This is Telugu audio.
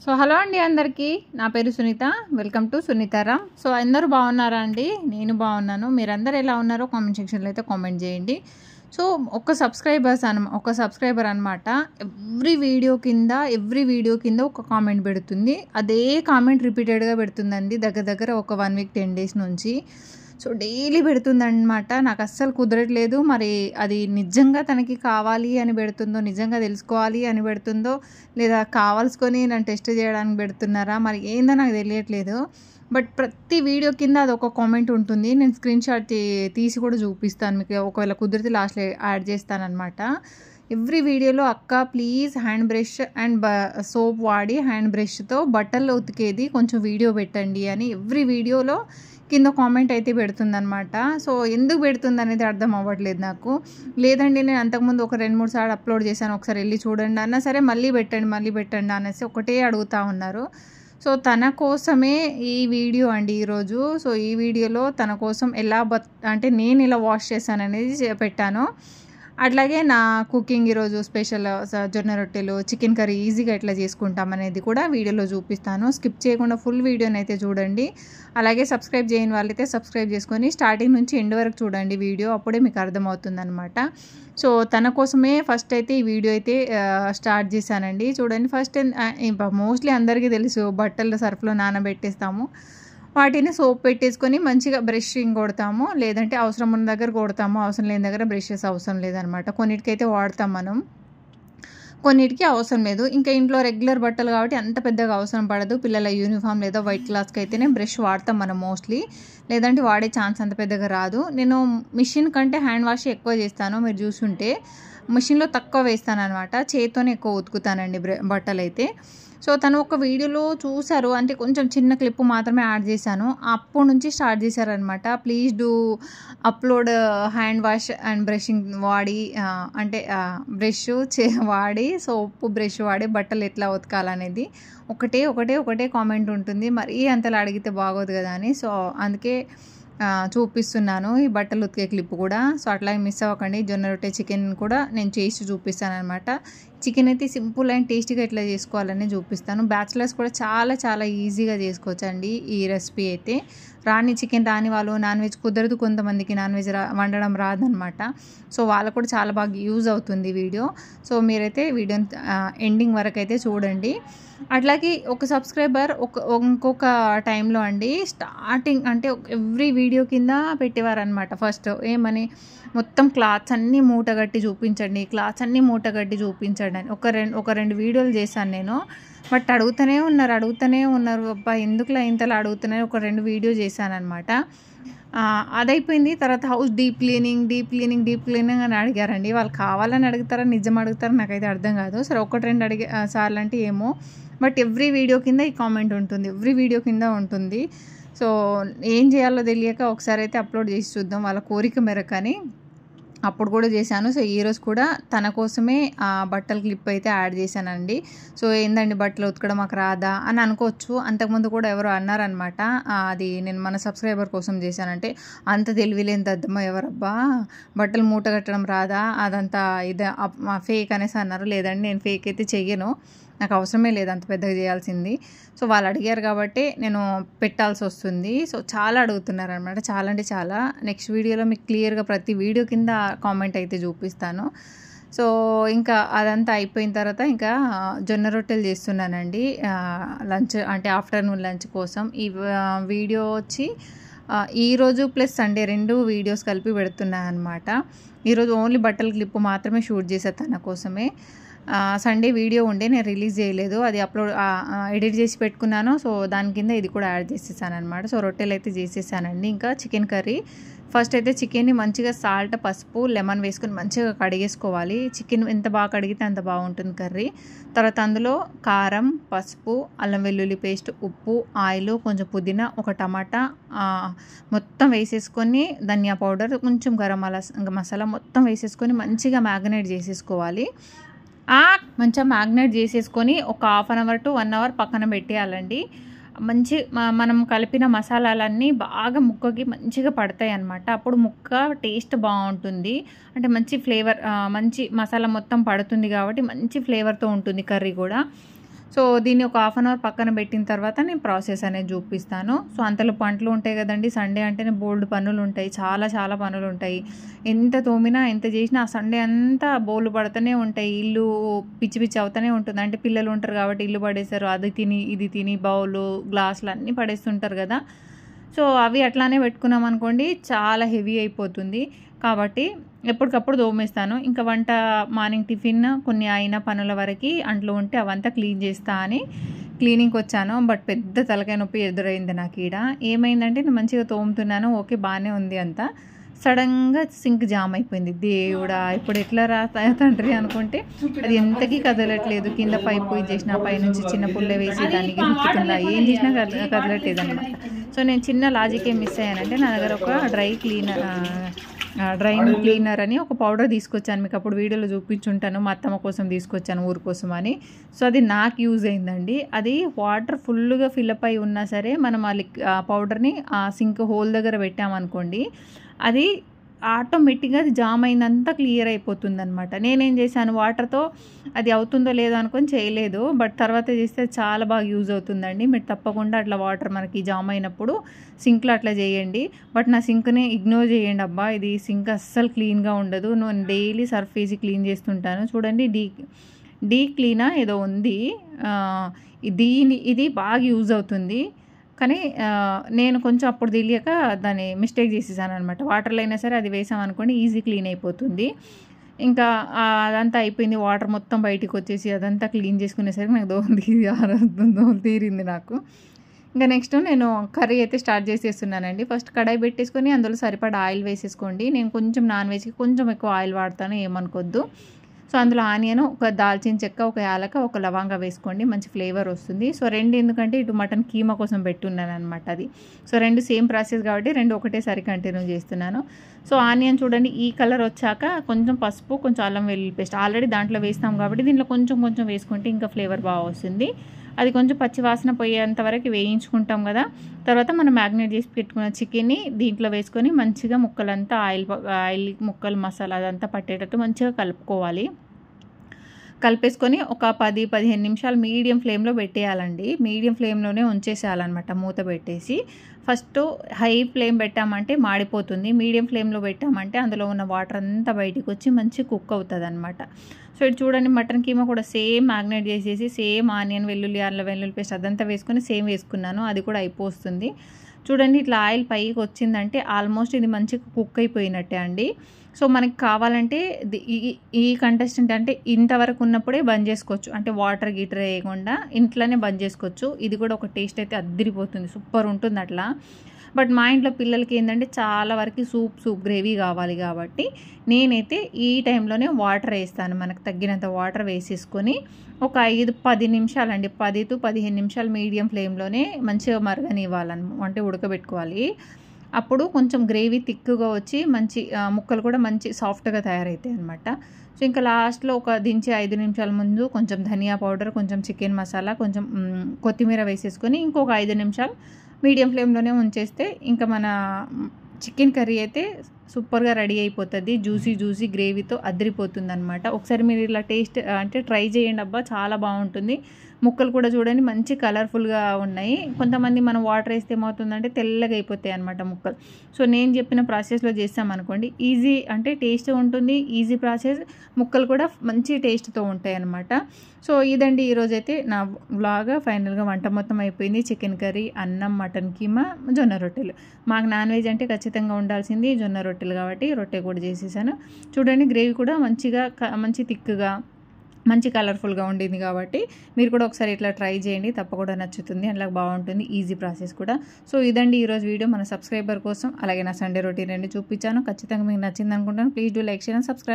సో హలో అండి అందరికీ, నా పేరు Sunitha. Welcome to Sunitharam. So అందరూ బాగున్నారా అండి? నేను బాగున్నాను. మీరందరూ ఎలా ఉన్నారో కామెంట్ సెక్షన్లో అయితే కామెంట్ చేయండి. సో ఒక సబ్స్క్రైబర్ అనమాట ఎవ్రీ వీడియో కింద ఒక కామెంట్ పెడుతుంది. అదే కామెంట్ రిపీటెడ్గా పెడుతుందండి, దగ్గర ఒక 1 వీక్ 10 డేస్ నుంచి. సో డైలీ పెడుతుందన్నమాట. నాకు అస్సలు కుదరట్లేదు. మరి అది నిజంగా తనకి కావాలి అని పెడుతుందో, నిజంగా తెలుసుకోవాలి అని పెడుతుందో, లేదా కావాల్సుకొని నన్ను టెస్ట్ చేయడానికి పెడుతున్నారా, మరి ఏందో నాకు తెలియట్లేదు. బట్ ప్రతి వీడియో కింద అదొక కామెంట్ ఉంటుంది. నేను స్క్రీన్ షాట్ తీసి కూడా చూపిస్తాను మీకు, ఒకవేళ కుదిరితే లాస్ట్లో యాడ్ చేస్తానన్నమాట. ఎవ్రీ వీడియోలో అక్క please hand brush and soap వాడి హ్యాండ్ బ్రష్తో బట్టలు ఉతికేది కొంచెం వీడియో పెట్టండి అని ఎవ్రీ వీడియోలో కింద కామెంట్ అయితే పెడుతుందనమాట. సో ఎందుకు పెడుతుంది అనేది అర్థం అవ్వట్లేదు నాకు. లేదండి నేను అంతకుముందు ఒక 2-3 సార్లు అప్లోడ్ చేశాను, ఒకసారి వెళ్ళి చూడండి అన్నా సరే మళ్ళీ పెట్టండి అనేసి ఒకటే అడుగుతూ ఉన్నారు. సో తన కోసమే ఈ వీడియో అండి ఈరోజు. సో ఈ వీడియోలో తన కోసం అంటే నేను ఇలా వాష్ చేశాను అనేది పెట్టాను. అట్లాగే నా కుకింగ్ ఈరోజు స్పెషల్ జొన్న రొట్టెలు, చికెన్ కర్రీ ఈజీగా ఎట్లా చేసుకుంటాం అనేది కూడా వీడియోలో చూపిస్తాను. స్కిప్ చేయకుండా ఫుల్ వీడియోని అయితే చూడండి. అలాగే సబ్స్క్రైబ్ చేయని వాళ్ళైతే సబ్స్క్రైబ్ చేసుకొని స్టార్టింగ్ నుంచి ఎండ్ వరకు చూడండి వీడియో, అప్పుడే మీకు అర్థమవుతుంది అనమాట. సో తన కోసమే ఫస్ట్ అయితే ఈ వీడియో అయితే స్టార్ట్ చేశానండి. చూడండి, ఫస్ట్ మోస్ట్లీ అందరికీ తెలుసు, బట్టలు సర్ఫ్లో నానబెట్టేస్తాము, వాటిని సోప్ పెట్టేసుకొని మంచిగా బ్రషింగ్ కొడతాము, లేదంటే అవసరం ఉన్న దగ్గర కొడతాము, అవసరం లేని దగ్గర బ్రషెస్ అవసరం లేదనమాట. కొన్నిటికైతే వాడతాం మనం, కొన్నిటికి అవసరం లేదు. ఇంకా ఇంట్లో రెగ్యులర్ బట్టలు కాబట్టి అంత పెద్దగా అవసరం పడదు. పిల్లల యూనిఫామ్ లేదా వైట్ క్లాత్కి అయితేనే బ్రష్ వాడతాం మనం మోస్ట్లీ, లేదంటే వాడే ఛాన్స్ అంత పెద్దగా రాదు. నేను మిషన్ కంటే హ్యాండ్ వాష్ ఎక్కువ చేస్తాను. మీరు చూసుంటే మిషన్లో తక్కువ వేస్తాను అనమాట, చేత్తోనే ఎక్కువ ఉతుకుతానండి బట్టలు అయితే. సో తను ఒక వీడియోలో చూశారు, అంటే కొంచెం చిన్న క్లిప్ మాత్రమే యాడ్ చేశాను, అప్పటి నుంచి స్టార్ట్ చేశారనమాట. Please do upload hand wash and brushing వాడి, అంటే బ్రష్ వాడి సోప్ బ్రష్ వాడి బట్టలు ఎట్లా ఉతకాలనేది ఒకటే కామెంట్ ఉంటుంది. మరీ అంతలా అడిగితే బాగోదు కదా అని, సో అందుకే చూపిస్తున్నాను ఈ బట్టలు ఉతికే క్లిప్ కూడా. సో అట్లాగే మిస్ అవ్వకండి. జొన్న రొట్టె చికెన్ కూడా నేను చేసి చూపిస్తాను అనమాట. చికెన్ అయితే సింపుల్ అండ్ టేస్టీగా ఎట్లా చేసుకోవాలని చూపిస్తాను. బ్యాచిలర్స్ కూడా చాలా ఈజీగా చేసుకోవచ్చు అండి ఈ రెసిపీ అయితే. చికెన్ రాని వాళ్ళు, నాన్ వెజ్ కుదరదు కొంతమందికి, నాన్ వెజ్ వండడం రాదనమాట. సో వాళ్ళకు కూడా చాలా బాగా యూజ్ అవుతుంది వీడియో. సో మీరైతే వీడియోని ఎండింగ్ వరకు అయితే చూడండి. అట్లాగే ఒక సబ్స్క్రైబర్ ఇంకొక టైంలో అండి స్టార్టింగ్ అంటే ఎవ్రీ వీడియో కింద పెట్టేవారనమాట. ఫస్ట్ ఏమని, మొత్తం క్లాత్స్ అన్నీ మూటగట్టి చూపించండి అని ఒక రెండు వీడియోలు చేశాను నేను. బట్ అడుగుతూనే ఉన్నారు అబ్బా ఎందుకులా ఇంతలా అడుగుతున్నారు. ఒక 2 వీడియో చేశాను అనమాట. అదైపోయింది. తర్వాత హౌస్ డీప్ క్లీనింగ్ అని అడిగారండి. వాళ్ళు కావాలని అడుగుతారా, నిజం అడుగుతారా నాకైతే అర్థం కాదు. సరే 1-2 సార్లు అంటే ఏమో, బట్ ఎవ్రీ వీడియో కింద ఈ కామెంట్ ఉంటుంది. సో ఏం చేయాలో తెలియక ఒకసారి అయితే అప్లోడ్ చేసి చూద్దాం వాళ్ళ కోరిక మేరకని అప్పుడు కూడా చేశాను. సో ఈరోజు కూడా తన కోసమే ఆ బట్టల క్లిప్ అయితే యాడ్ చేశానండి. సో ఏందండి బట్టలు ఉతకడం మాకు రాదా అని అనుకోవచ్చు. అంతకుముందు కూడా ఎవరో అన్నారనమాట, అది నేను మన సబ్స్క్రైబర్ కోసం చేశానంటే, అంత తెలివిలేని దద్దమ్మ ఎవరబ్బా బట్టలు మూట కట్టడం రాదా, అదంతా ఫేక్ అనేసి అన్నారు. లేదండి నేను ఫేక్ అయితే చెయ్యను, నాకు అవసరమే లేదు అంత పెద్దగా చేయాల్సింది. సో వాళ్ళు అడిగారు కాబట్టి నేను పెట్టాల్సి వస్తుంది. సో చాలా అడుగుతున్నారు అనమాట, చాలా అంటే చాలా. నెక్స్ట్ వీడియోలో మీకు క్లియర్గా ప్రతి వీడియో కింద కామెంట్ అయితే చూపిస్తాను. సో ఇంకా అదంతా అయిపోయిన తర్వాత ఇంకా జొన్న రొట్టెలు చేస్తున్నానండి లంచ్, అంటే ఆఫ్టర్నూన్ లంచ్ కోసం. ఈ వీడియో వచ్చి ఈరోజు ప్లస్ సండే 2 వీడియోస్ కలిపి పెడుతున్నాను అనమాట. ఈరోజు ఓన్లీ బట్టల క్లిప్ మాత్రమే షూట్ చేసే తన కోసమే. సండే వీడియో ఉండే నేను రిలీజ్ చేయలేదు, అది ఎడిట్ చేసి పెట్టుకున్నాను. సో దాని కింద ఇది కూడా యాడ్ చేసేసాను అనమాట. సో రొట్టెలు అయితే చేసేసానండి. ఇంకా చికెన్ కర్రీ, ఫస్ట్ అయితే చికెన్ని మంచిగా సాల్ట్, పసుపు, లెమన్ వేసుకొని మంచిగా కడిగేసుకోవాలి. చికెన్ ఎంత బాగా కడిగితే అంత బాగుంటుంది కర్రీ. తర్వాత అందులో కారం, పసుపు, అల్లం వెల్లుల్లి పేస్ట్, ఉప్పు, ఆయిల్, కొంచెం పుదీనా, ఒక టమాటా మొత్తం వేసేసుకొని, ధనియా పౌడర్, కొంచెం గరం మసాలా మొత్తం వేసేసుకొని మంచిగా మ్యాగ్నేట్ చేసేసుకోవాలి. మంచిగా మ్యాగ్నేట్ చేసేసుకొని ఒక 1/2 అవర్ to 1 అవర్ పక్కన పెట్టేయాలండి. మనం కలిపిన మసాలాలన్నీ బాగా ముక్కకి మంచిగా పడతాయి అన్నమాట. అప్పుడు ముక్క టేస్ట్ బాగుంటుంది, అంటే మంచి ఫ్లేవర్, మంచి మసాలా మొత్తం పడుతుంది కాబట్టి మంచి ఫ్లేవర్తో ఉంటుంది కర్రీ కూడా. సో దీన్ని ఒక హాఫ్ అన్ అవర్ పక్కన పెట్టిన తర్వాత నేను ప్రాసెస్ అనేది చూపిస్తాను. సో అంతలో పంటలు ఉంటాయి కదండి, సండే అంటేనే బోల్డ్ పనులు ఉంటాయి, చాలా చాలా పనులు ఉంటాయి. ఎంత తోమినా ఎంత చేసినా ఆ సండే అంతా బోళ్ళు పడుతూనే ఉంటాయి, ఇల్లు పిచ్చి పిచ్చి అవుతూనే ఉంటుంది. అంటే పిల్లలు ఉంటారు కాబట్టి ఇల్లు పడేస్తారు, అది తిని ఇది తిని బౌలు గ్లాసులు అన్నీ పడేస్తుంటారు కదా. సో అవి అట్లానే పెట్టుకున్నాం అనుకోండి చాలా హెవీ అయిపోతుంది. కాబట్టి ఎప్పటికప్పుడు తోమేస్తాను. ఇంకా వంట మార్నింగ్ టిఫిన్ కొన్ని అయిన పనుల వరకు అంట్లో ఉంటే అవంతా క్లీన్ చేస్తా అని క్లీనింగ్కి వచ్చాను. బట్ పెద్ద తలకాయ నొప్పి ఎదురైంది నాకు ఈడ. ఏమైందంటే నేను మంచిగా తోముతున్నాను, ఓకే బాగానే ఉంది అంతా, సడన్గా సింక్ జామ్ అయిపోయింది. దేవుడా ఇప్పుడు ఎట్లా రా తండ్రి అనుకుంటే అది ఎంతకీ కదలట్లేదు. కింద పైపు చేసిన పైనుంచి చిన్న పుల్ల వేసి దానికి రుక్కుతుందా, ఏం చేసినా కదలట్లేదు అనమాట. సో నేను చిన్న లాజిక్ ఏం మిస్ అయ్యానంటే నా దగ్గర ఒక డ్రైన్ క్లీనర్ అని ఒక పౌడర్ తీసుకొచ్చాను, మీకు అప్పుడు వీడియోలో చూపించుంటాను, మా అత్తమ్మ కోసం తీసుకొచ్చాను ఊరి కోసం అని. సో అది నాకు యూజ్ అయిందండి. అది వాటర్ ఫుల్గా ఫిల్అప్ అయి ఉన్నా సరే మనం ఆ పౌడర్ని ఆ సింక్ హోల్ దగ్గర పెట్టామనుకోండి అది ఆటోమేటిక్గా అది జామ్ అయిందంతా క్లియర్ అయిపోతుంది అనమాట. నేనేం చేశాను, వాటర్తో అది అవుతుందో లేదో అనుకొని చేయలేదు, బట్ తర్వాత చేస్తే చాలా బాగా యూజ్ అవుతుందండి. మీరు తప్పకుండా అట్లా వాటర్ మనకి జామ్ అయినప్పుడు సింక్లో అట్లా చేయండి. బట్ నా సింక్ని ఇగ్నోర్ చేయండి అబ్బా, ఇది సింక్ అస్సలు క్లీన్గా ఉండదు. నేను డైలీ సర్ఫ్ వేసి క్లీన్ చేస్తుంటాను. చూడండి డీ క్లీనా ఏదో ఉంది, ఇది బాగా యూజ్ అవుతుంది. కానీ నేను కొంచెం అప్పుడు తెలియక దాన్ని మిస్టేక్ చేసేసాను అనమాట. వాటర్లో అయినా సరే అది వేసామనుకోండి ఈజీ క్లీన్ అయిపోతుంది. ఇంకా అదంతా అయిపోయింది, వాటర్ మొత్తం బయటికి వచ్చేసి అదంతా క్లీన్ చేసుకునేసరికి నాకు దోలు తీరింది నాకు. ఇంకా నెక్స్ట్ నేను కర్రీ అయితే స్టార్ట్ చేసేస్తున్నానండి. ఫస్ట్ కడాయి పెట్టేసుకొని అందులో సరిపడా ఆయిల్ వేసేసుకోండి. నేను కొంచెం నాన్ వెజ్కి కొంచెం ఎక్కువ ఆయిల్ వాడతాను, ఏమనుకోద్దు. సో అందులో ఆనియన్, ఒక దాల్చిన చెక్క, ఒక యాలక, ఒక లవంగా వేసుకోండి, మంచి ఫ్లేవర్ వస్తుంది. సో రెండు ఎందుకంటే ఇటు మటన్ కీమా కోసం పెట్టున్నాను అనమాట అది. సో రెండు సేమ్ ప్రాసెస్ కాబట్టి రెండు ఒకటేసారి కంటిన్యూ చేస్తున్నాను. సో ఆనియన్ చూడండి ఈ కలర్ వచ్చాక కొంచెం పసుపు, కొంచెం అల్లం వెల్లుల్లి పేస్ట్ ఆల్రెడీ దాంట్లో వేస్తాం కాబట్టి దీంట్లో కొంచెం కొంచెం వేసుకుంటే ఇంకా ఫ్లేవర్ బాగా వస్తుంది. అది కొంచెం పచ్చి వాసన పోయేంత వరకు వేయించుకుంటాం కదా. తర్వాత మనం మ్యాగ్నేట్ చేసి పెట్టుకున్న చికెన్ని దీంట్లో వేసుకొని మంచిగా ముక్కలంతా ఆయిల్ ముక్కలు మసాలా అదంతా పట్టేటట్టు మంచిగా కలుపుకోవాలి. కలిపేసుకొని ఒక 10-15 నిమిషాలు మీడియం ఫ్లేమ్లో పెట్టేయాలండి. మీడియం ఫ్లేమ్లోనే ఉంచేసేయాలన్నమాట మూత పెట్టేసి. ఫస్ట్ హై ఫ్లేమ్ పెట్టామంటే మాడిపోతుంది, మీడియం ఫ్లేమ్లో పెట్టామంటే అందులో ఉన్న వాటర్ అంతా బయటికి వచ్చి మంచి కుక్ అవుతుంది అనమాట. సో ఇది చూడండి మటన్ కీమా కూడా సేమ్ మ్యాగ్నేట్ చేసేసి సేమ్ ఆనియన్ అల్లం వెల్లుల్లి పేస్ట్ అదంతా వేసుకొని సేమ్ వేసుకున్నాను, అది కూడా అయిపోతుంది. చూడండి ఇట్లా ఆయిల్ పైకి వచ్చిందంటే ఆల్మోస్ట్ ఇది మంచిగా కుక్ అయిపోయినట్టే అండి. సో మనకి కావాలంటే ఈ కంటెస్టెంట్ అంటే ఇంతవరకు ఉన్నప్పుడే బంద్ చేసుకోవచ్చు, అంటే వాటర్ గీటర్ వేయకుండా ఇంట్లోనే బంద్ చేసుకోవచ్చు. ఇది కూడా ఒక టేస్ట్ అయితే అద్దరిపోతుంది, సూపర్ ఉంటుంది అట్లా. బట్ మా ఇంట్లో పిల్లలకి ఏంటంటే చాలా వరకు సూప్ గ్రేవీ కావాలి కాబట్టి నేనైతే ఈ టైంలోనే వాటర్ వేస్తాను. మనకు తగ్గినంత వాటర్ వేసేసుకొని ఒక 5-10 నిమిషాలండి, 10-15 నిమిషాలు మీడియం ఫ్లేమ్లోనే మంచిగా అంటే ఉడకబెట్టుకోవాలి. అప్పుడు కొంచెం గ్రేవీ థిక్గా వచ్చి మంచి ముక్కలు కూడా మంచి సాఫ్ట్గా తయారవుతాయి అనమాట. సో ఇంకా లాస్ట్లో ఒక దించే 5 నిమిషాల ముందు కొంచెం ధనియా పౌడర్, కొంచెం చికెన్ మసాలా, కొంచెం కొత్తిమీర వేసేసుకొని ఇంకొక 5 నిమిషాలు మీడియం ఫ్లేమ్లోనే ఉంచేస్తే ఇంకా మన చికెన్ కర్రీ అయితే సూపర్గా రెడీ అయిపోతుంది. జ్యూసీ గ్రేవీతో అదిరిపోతుంది అనమాట. ఒకసారి మీరు ఇలా ట్రై చేయండి అబ్బా, చాలా బాగుంటుంది. ముక్కలు కూడా చూడండి మంచి కలర్ఫుల్గా ఉన్నాయి. కొంతమంది మనం వాటర్ వేస్తే ఏమవుతుందంటే తెల్లగా అయిపోతాయి అనమాట ముక్కలు. సో నేను చెప్పిన ప్రాసెస్లో చేస్తామనుకోండి ఈజీ, అంటే టేస్ట్ ఉంటుంది, ఈజీ ప్రాసెస్, ముక్కలు కూడా మంచి టేస్ట్తో ఉంటాయి అనమాట. సో ఇదండి ఈరోజైతే నా వ్లాగ్. ఫైనల్గా వంట మొత్తం అయిపోయింది. చికెన్ కర్రీ, అన్నం, మటన్ కీమా, జొన్న రొట్టెలు. మాకు నాన్ వెజ్ అంటే ఖచ్చితంగా ఉండాల్సింది జొన్న రొట్టెలు కాబట్టి రొట్టె కూడా చేసేసాను. చూడండి గ్రేవీ కూడా మంచి థిక్గా మంచి కలర్ఫుల్గా ఉండింది కాబట్టి మీరు కూడా ఒకసారి ఇట్లా ట్రై చేయండి, తప్పకుండా నచ్చుతుంది, అట్లా బాగుంటుంది, ఈజీ ప్రాసెస్ కూడా. సో ఇదండి ఈరోజు వీడియో మన సబ్స్క్రైబర్ కోసం. అలాగే నా సండే రొటీన్ చూపించాను, ఖచ్చితంగా మీకు నచ్చింది అనుకుంటాను. Please do like, share and subscribe.